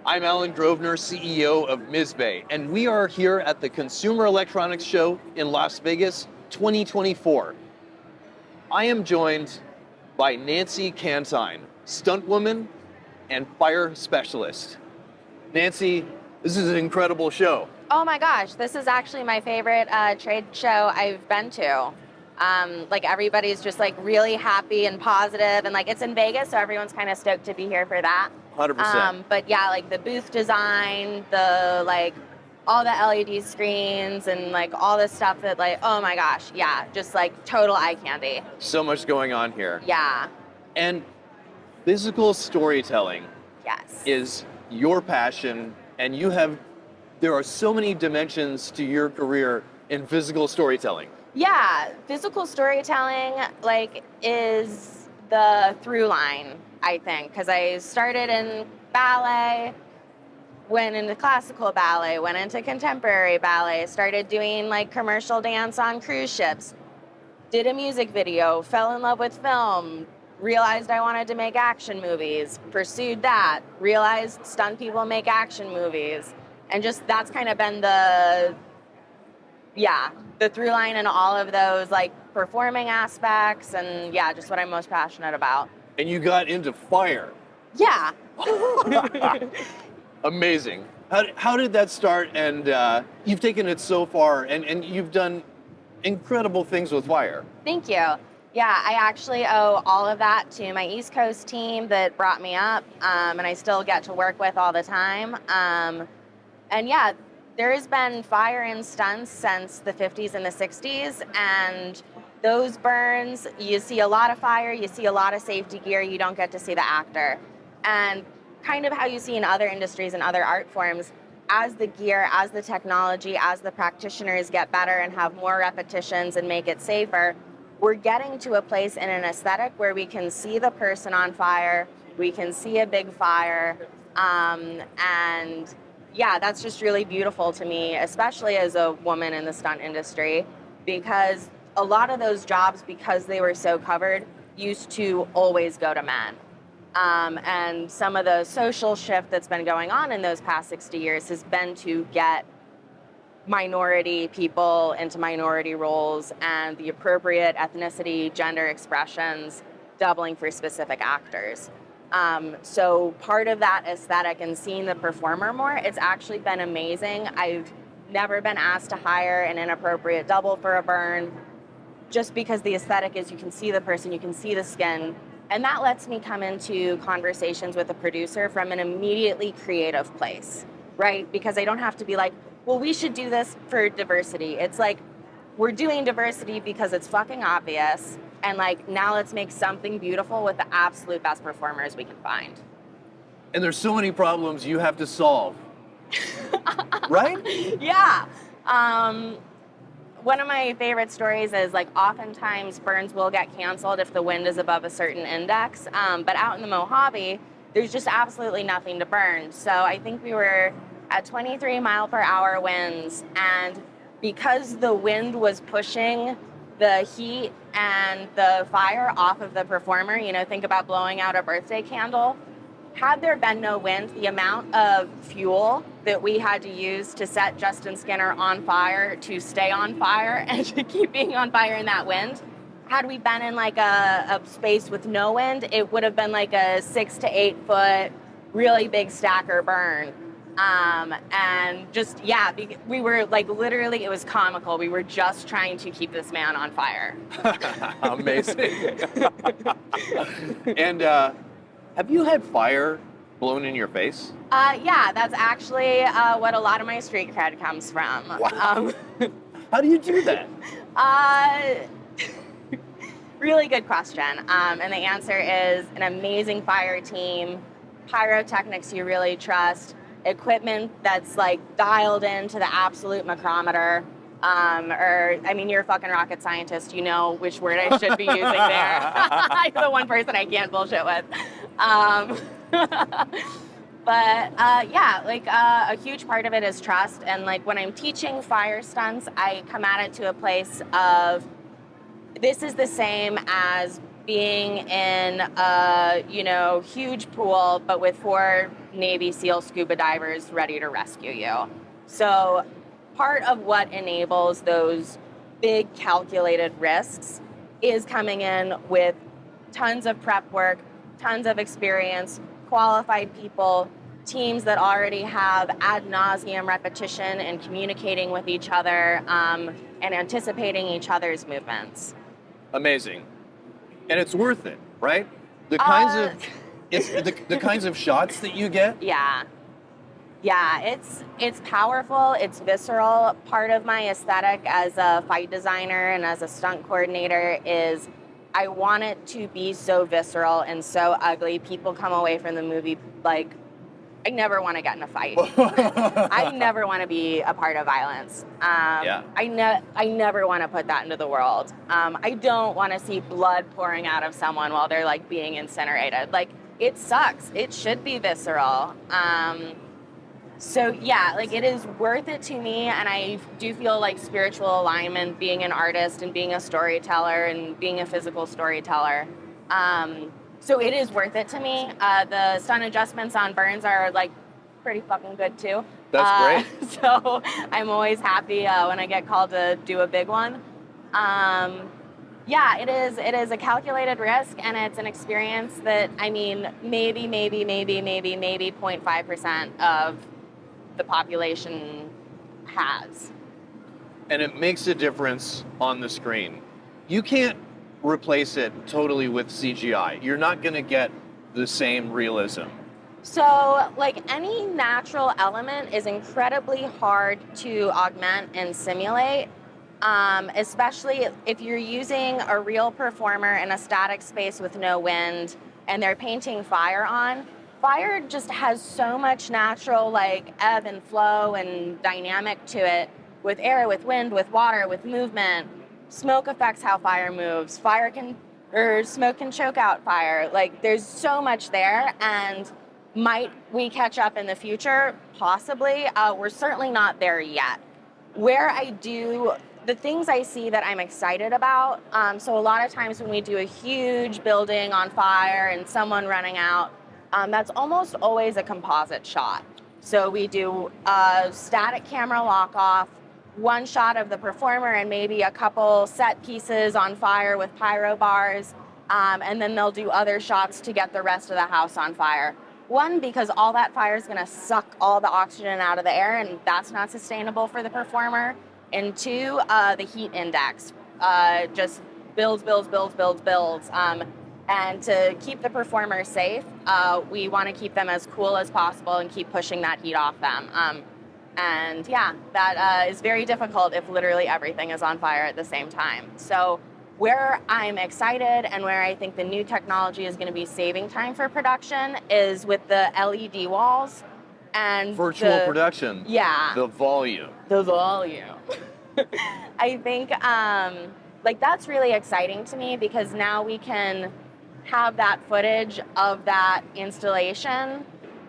I'm Allan Grosvenor, CEO of Mizbay, and we are here at the Consumer Electronics Show in Las Vegas 2024. I am joined by Nancy Cantine, stunt woman and fire specialist. Nancy, this is an incredible show. Oh my gosh, this is actually my favorite trade show I've been to. Everybody's just like really happy and positive, and like it's in Vegas, so everyone's kind of stoked to be here for that. 100%. But yeah, like the booth design, the like all the LED screens and like all this stuff that like, oh my gosh, yeah, just like total eye candy. So much going on here. Yeah. And physical storytelling Yes. is your passion, and there are so many dimensions to your career in physical storytelling. Yeah, physical storytelling like is the through line, I think, because I started in ballet, went into classical ballet, went into contemporary ballet, started doing like commercial dance on cruise ships, did a music video, fell in love with film, realized I wanted to make action movies, pursued that, realized stunt people make action movies, and just that's kind of been the through line in all of those like performing aspects, and yeah, just what I'm most passionate about. And you got into fire. Yeah. Amazing. How did that start? And you've taken it so far, and you've done incredible things with fire. Thank you. Yeah, I actually owe all of that to my East Coast team that brought me up, and I still get to work with all the time. And yeah, there has been fire in stunts since the 50s and the 60s, and those burns, you see a lot of fire, you see a lot of safety gear, you don't get to see the actor. And kind of how you see in other industries and other art forms, as the gear, as the technology, as the practitioners get better and have more repetitions and make it safer, we're getting to a place in an aesthetic where we can see the person on fire, we can see a big fire, and yeah, that's just really beautiful to me, especially as a woman in the stunt industry, because a lot of those jobs, because they were so covered, used to always go to men. And some of the social shift that's been going on in those past 60 years has been to get minority people into minority roles and the appropriate ethnicity, gender expressions doubling for specific actors. So part of that aesthetic and seeing the performer more, it's actually been amazing. I've never been asked to hire an inappropriate double for a burn, just because the aesthetic is you can see the person, you can see the skin, and that lets me come into conversations with a producer from an immediately creative place, right? Because I don't have to be like, well, we should do this for diversity. It's like, we're doing diversity because it's fucking obvious, and like, now let's make something beautiful with the absolute best performers we can find. And there's so many problems you have to solve. Right? Yeah. One of my favorite stories is like oftentimes burns will get canceled if the wind is above a certain index, but out in the Mojave, there's just absolutely nothing to burn. So I think we were at 23 mile per hour winds, and because the wind was pushing the heat and the fire off of the performer, you know, think about blowing out a birthday candle. Had there been no wind, the amount of fuel that we had to use to set Justin Skinner on fire, to stay on fire, and to keep being on fire in that wind, had we been in like a space with no wind, it would have been like a 6 to 8 foot, really big stacker burn. And just, yeah, we were like, literally, it was comical. We were just trying to keep this man on fire. Amazing. And have you had fire blown in your face? Yeah, that's actually what a lot of my street cred comes from. Wow. How do you do that? Really good question. And the answer is an amazing fire team, pyrotechnics you really trust, equipment that's like dialed into the absolute micrometer. You're a fucking rocket scientist, you know which word I should be using there. I'm the one person I can't bullshit with. A huge part of it is trust. And like when I'm teaching fire stunts, I come at it to a place of, this is the same as being in a, huge pool, but with 4 Navy SEAL scuba divers ready to rescue you. So part of what enables those big calculated risks is coming in with tons of prep work, tons of experience, qualified people, teams that already have ad nauseum repetition in communicating with each other and anticipating each other's movements. Amazing. And it's worth it, right? The kinds of the kinds of shots that you get. Yeah. Yeah, it's powerful, it's visceral. Part of my aesthetic as a fight designer and as a stunt coordinator is I want it to be so visceral and so ugly. People come away from the movie like, I never want to get in a fight. I never want to be a part of violence. I never want to put that into the world. I don't want to see blood pouring out of someone while they're like being incinerated. Like, it sucks. It should be visceral. So yeah, like it is worth it to me, and I do feel like spiritual alignment, being an artist and being a storyteller and being a physical storyteller. So it is worth it to me. The stunt adjustments on burns are like pretty fucking good too. That's great. So I'm always happy when I get called to do a big one. Yeah, it is a calculated risk, and it's an experience that, I mean, maybe 0.5% of the population has. And it makes a difference on the screen. You can't replace it totally with CGI. You're not going to get the same realism. So, like, any natural element is incredibly hard to augment and simulate, especially if you're using a real performer in a static space with no wind and they're painting fire on. Fire just has so much natural, like, ebb and flow and dynamic to it, with air, with wind, with water, with movement. Smoke affects how fire moves. Smoke can choke out fire. Like, there's so much there, and might we catch up in the future? Possibly. We're certainly not there yet. The things I see that I'm excited about, so a lot of times when we do a huge building on fire and someone running out, that's almost always a composite shot. So we do a static camera lock-off, one shot of the performer and maybe a couple set pieces on fire with pyro bars, and then they'll do other shots to get the rest of the house on fire. One, because all that fire is going to suck all the oxygen out of the air, and that's not sustainable for the performer. And two, the heat index just builds. And to keep the performer safe, we want to keep them as cool as possible and keep pushing that heat off them. And yeah, that is very difficult if literally everything is on fire at the same time. So where I'm excited and where I think the new technology is going to be saving time for production is with the LED walls and virtual production. Yeah. The volume. I think like that's really exciting to me, because now we can have that footage of that installation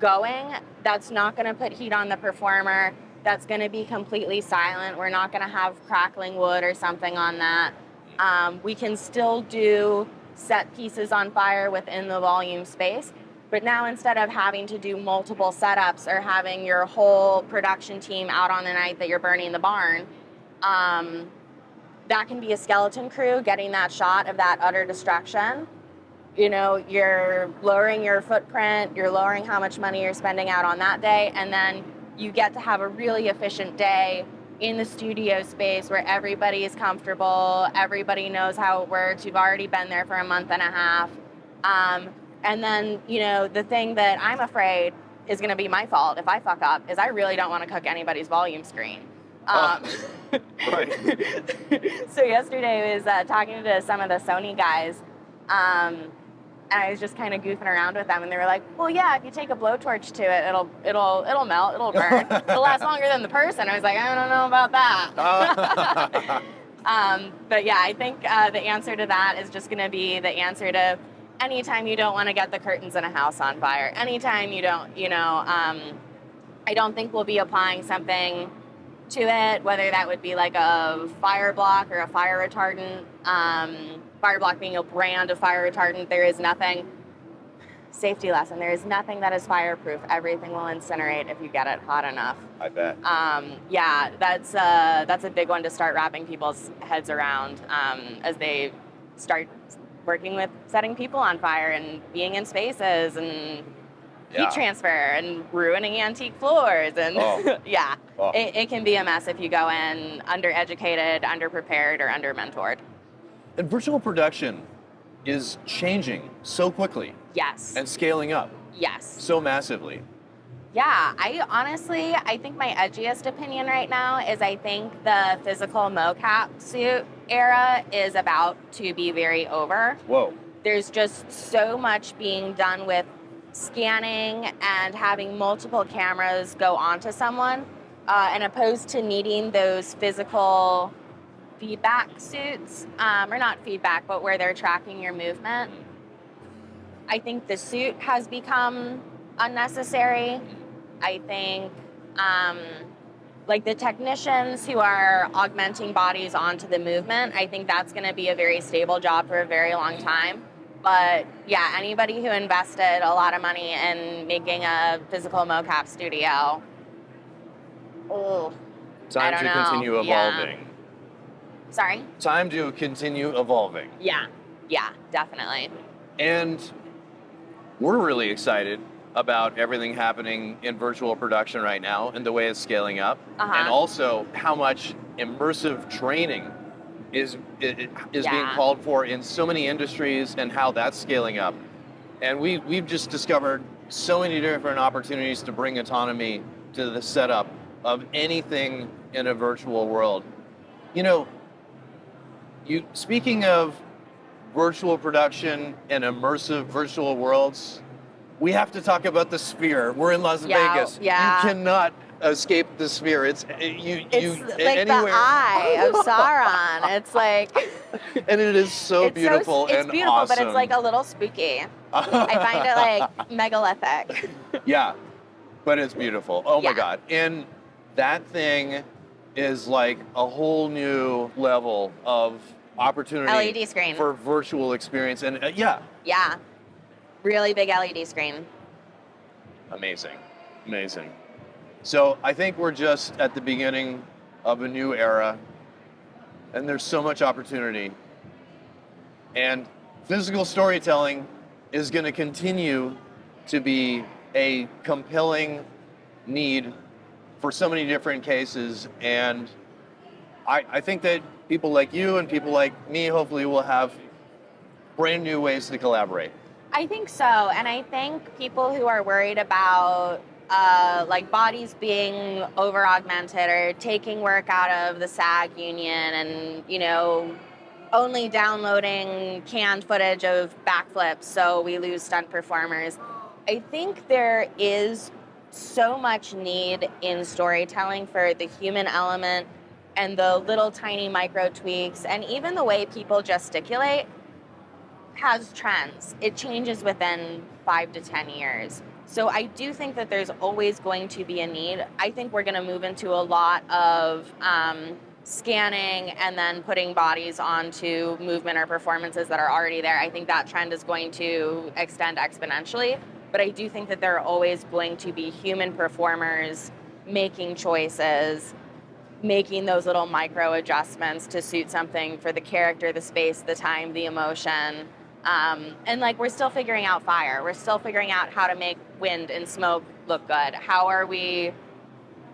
going. That's not going to put heat on the performer. That's going to be completely silent. We're not going to have crackling wood or something on that. We can still do set pieces on fire within the volume space, but now instead of having to do multiple setups or having your whole production team out on the night that you're burning the barn, that can be a skeleton crew getting that shot of that utter destruction. You know, you're lowering your footprint, you're lowering how much money you're spending out on that day, and then you get to have a really efficient day in the studio space where everybody is comfortable, everybody knows how it works, you've already been there for a month and a half. And then, you know, the thing that I'm afraid is going to be my fault if I fuck up is I really don't want to cook anybody's volume screen. Right. So yesterday I was talking to some of the Sony guys, and I was just kind of goofing around with them, and they were like, "Well, yeah, if you take a blowtorch to it, it'll melt, it'll burn, it'll last longer than the person." I was like, "I don't know about that." But yeah, I think the answer to that is just going to be the answer to anytime you don't want to get the curtains in a house on fire, anytime you don't, you know, I don't think we'll be applying something to it, whether that would be like a fire block or a fire retardant. Fire block being a brand of fire retardant, there is nothing Safety lesson. There is nothing that is fireproof. Everything will incinerate if you get it hot enough. I bet. Yeah, that's a big one to start wrapping people's heads around as they start working with setting people on fire and being in spaces and heat transfer and ruining antique floors. And yeah, it can be a mess if you go in undereducated, underprepared, or under-mentored. And virtual production is changing so quickly. Yes. And scaling up. Yes. So massively. Yeah, I think my edgiest opinion right now is I think the physical mocap suit era is about to be very over. Whoa. There's just so much being done with scanning and having multiple cameras go onto someone, and opposed to needing those physical feedback suits, or not feedback, but where they're tracking your movement. I think the suit has become unnecessary. I think like the technicians who are augmenting bodies onto the movement, I think that's going to be a very stable job for a very long time. But yeah, anybody who invested a lot of money in making a physical mocap studio, time to continue evolving. Yeah. Sorry? Time to continue evolving. Yeah, definitely. And we're really excited about everything happening in virtual production right now and the way it's scaling up, and also how much immersive training is being called for in so many industries and how that's scaling up. And we've just discovered so many different opportunities to bring autonomy to the setup of anything in a virtual world. You know, speaking of virtual production and immersive virtual worlds, we have to talk about the Sphere. We're in Las Vegas. Yeah. You cannot escape the Sphere. It's like anywhere. The eye of Sauron. It's like, and it is so beautiful and it's beautiful, awesome. but it's like a little spooky. I find it like megalithic. Yeah, but it's beautiful. Oh my God. And that thing is like a whole new level of opportunity LED screen for virtual experience. And yeah, really big LED screen. Amazing. So I think we're just at the beginning of a new era, and there's so much opportunity. And physical storytelling is going to continue to be a compelling need for so many different cases. And I think that people like you and people like me hopefully will have brand new ways to collaborate. I think so, and I think people who are worried about like bodies being over augmented or taking work out of the SAG union and, you know, only downloading canned footage of backflips so we lose stunt performers. I think there is so much need in storytelling for the human element and the little tiny micro tweaks and even the way people gesticulate has trends. It changes within 5 to 10 years. So I do think that there's always going to be a need. I think we're going to move into a lot of scanning and then putting bodies onto movement or performances that are already there. I think that trend is going to extend exponentially. But I do think that there are always going to be human performers making choices, making those little micro adjustments to suit something for the character, the space, the time, the emotion. And like, we're still figuring out fire. We're still figuring out how to make wind and smoke look good. How are we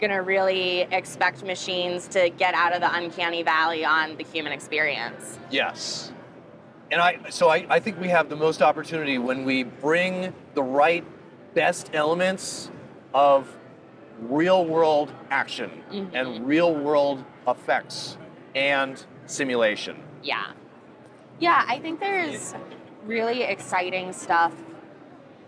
going to really expect machines to get out of the uncanny valley on the human experience? Yes. And I think we have the most opportunity when we bring the right best elements of real world action and real world effects and simulation. Yeah, I think there's really exciting stuff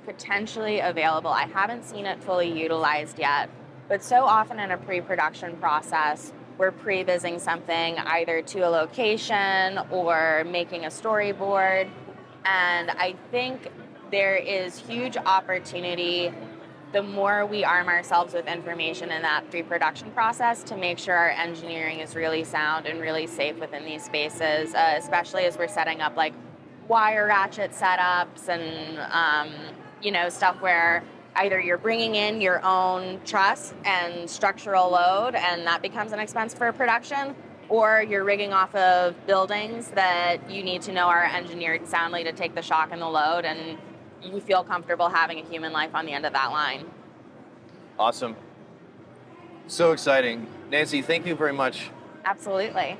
potentially available. I haven't seen it fully utilized yet, but so often in a pre-production process, we're pre-vising something either to a location or making a storyboard. And I think there is huge opportunity the more we arm ourselves with information in that pre-production process to make sure our engineering is really sound and really safe within these spaces, especially as we're setting up like wire ratchet setups and stuff where either you're bringing in your own truss and structural load, and that becomes an expense for production, or you're rigging off of buildings that you need to know are engineered soundly to take the shock and the load, and you feel comfortable having a human life on the end of that line. Awesome. So exciting. Nancy, thank you very much. Absolutely.